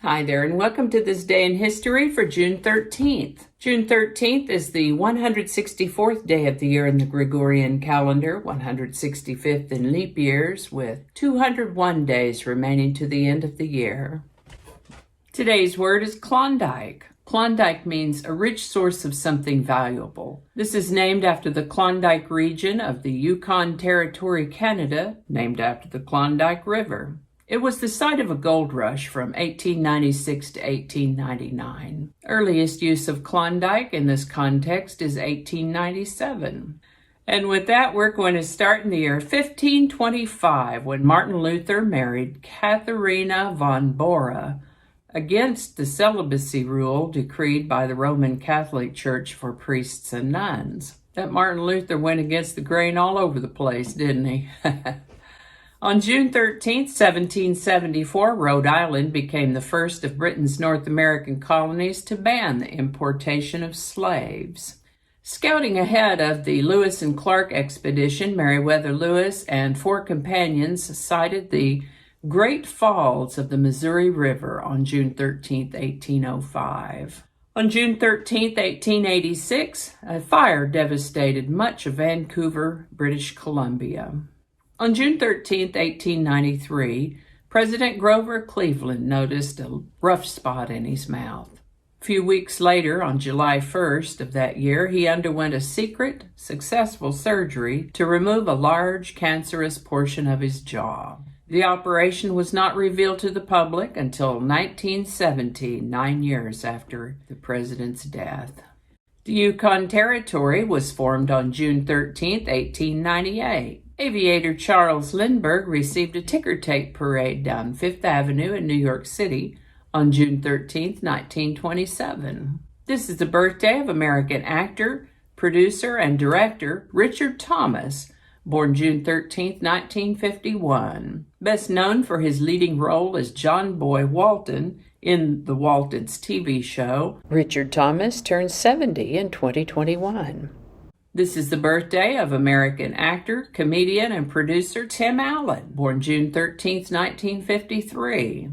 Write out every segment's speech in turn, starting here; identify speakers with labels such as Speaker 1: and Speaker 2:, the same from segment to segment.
Speaker 1: Hi there, and welcome to this day in history for June 13th. June 13th is the 164th day of the year in the Gregorian calendar, 165th in leap years, with 201 days remaining to the end of the year. Today's word is Klondike. Klondike means a rich source of something valuable. This is named after the Klondike region of the Yukon Territory, Canada, named after the Klondike River. It was the site of a gold rush from 1896 to 1899. Earliest use of Klondike in this context is 1897. And with that, we're going to start in the year 1525, when Martin Luther married Katharina von Bora against the celibacy rule decreed by the Roman Catholic Church for priests and nuns. That Martin Luther went against the grain all over the place, didn't he? On June 13, 1774, Rhode Island became the first of Britain's North American colonies to ban the importation of slaves. Scouting ahead of the Lewis and Clark expedition, Meriwether Lewis and 4 companions sighted the Great Falls of the Missouri River on June 13, 1805. On June 13, 1886, a fire devastated much of Vancouver, British Columbia. On June 13, 1893, President Grover Cleveland noticed a rough spot in his mouth. A few weeks later, on July 1st of that year, he underwent a secret, successful surgery to remove a large cancerous portion of his jaw. The operation was not revealed to the public until 1970, 9 years after the president's death. The Yukon Territory was formed on June 13, 1898. Aviator Charles Lindbergh received a ticker tape parade down Fifth Avenue in New York City on June 13, 1927. This is the birthday of American actor, producer, and director Richard Thomas, born June 13, 1951. Best known for his leading role as John Boy Walton in the Waltons TV show, Richard Thomas turned 70 in 2021. This is the birthday of American actor, comedian, and producer Tim Allen, born June 13, 1953.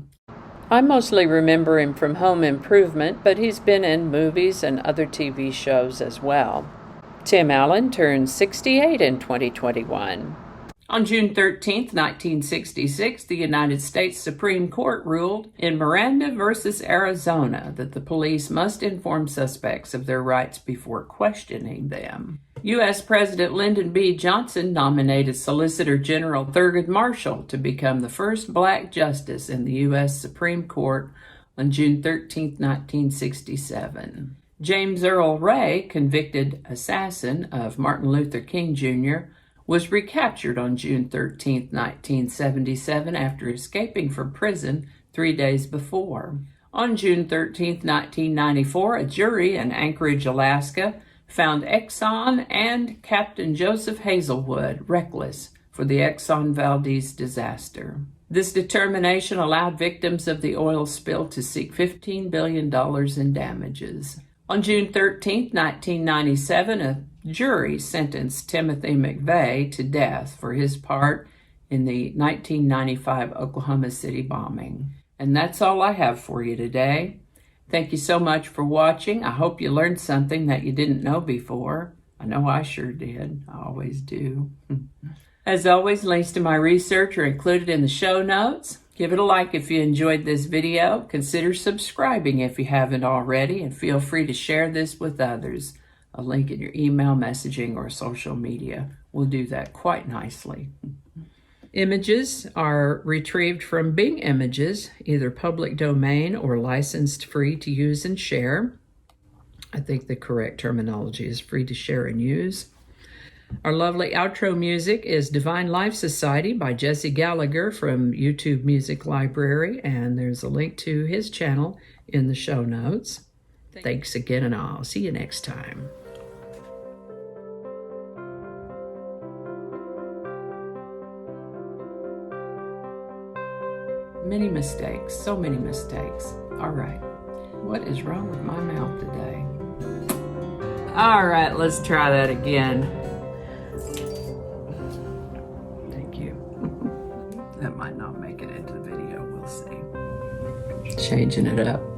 Speaker 1: I mostly remember him from Home Improvement, but he's been in movies and other TV shows as well. Tim Allen turned 68 in 2021. On June 13, 1966, the United States Supreme Court ruled in Miranda versus Arizona that the police must inform suspects of their rights before questioning them. U.S. President Lyndon B. Johnson nominated Solicitor General Thurgood Marshall to become the first black justice in the U.S. Supreme Court on June 13, 1967. James Earl Ray, convicted assassin of Martin Luther King Jr., was recaptured on June 13, 1977, after escaping from prison 3 days before. On June 13, 1994, a jury in Anchorage, Alaska, found Exxon and Captain Joseph Hazelwood reckless for the Exxon Valdez disaster. This determination allowed victims of the oil spill to seek $15 billion in damages. On June 13, 1997, a jury sentenced Timothy McVeigh to death for his part in the 1995 Oklahoma City bombing. And that's all I have for you today. Thank you so much for watching. I hope you learned something that you didn't know before. I know I sure did. I always do. As always, links to my research are included in the show notes. Give it a like if you enjoyed this video. Consider subscribing if you haven't already, and feel free to share this with others. A link in your email, messaging, or social media will do that quite nicely. Images are retrieved from Bing Images, either public domain or licensed free to use and share. I think the correct terminology is free to share and use. Our lovely outro music is Divine Life Society by Jesse Gallagher from YouTube Music Library, and there's a link to his channel in the show notes. Thanks again, and I'll see you next time. Many mistakes, so many mistakes. All right, what is wrong with my mouth today? All right, let's try that again. Thank you. That might not make it into the video, we'll see. changing it up.